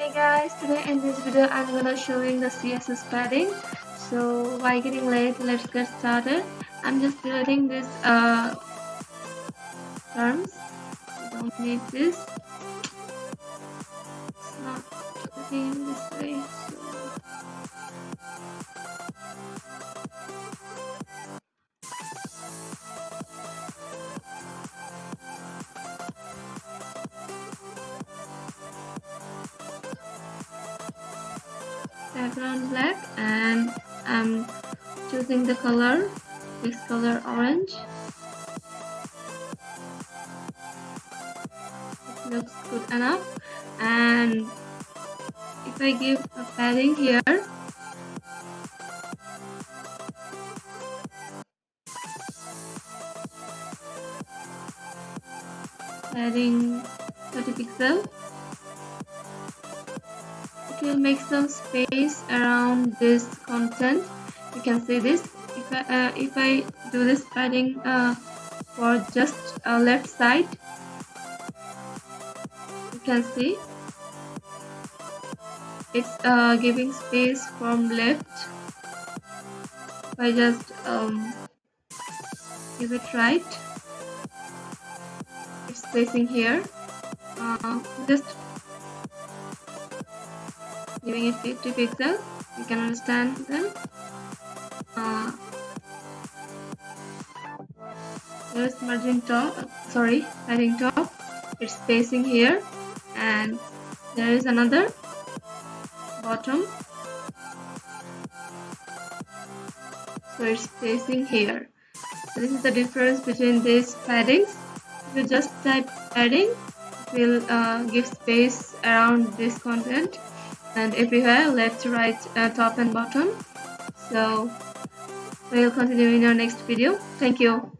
Hey guys, today in this video I'm gonna showing the CSS padding. So why getting late, let's get started. I'm just deleting these terms. We don't need this. It's not looking this way. Background black, and I'm choosing the color, this color orange. It looks good enough. And if I give a padding here, padding 30 pixels, it will make some space around this content. You can see this. If I do this padding for just left side, you can see it's giving space from left. If I just give it right, it's spacing here. Just giving it 50 pixels. You can understand them. There's margin top, padding top. It's spacing here, and there is another bottom, so it's spacing here. So this is the difference between these paddings. If you just type padding, it will give space around this content and everywhere, left, right, top and bottom. So we'll continue in our next video. Thank you.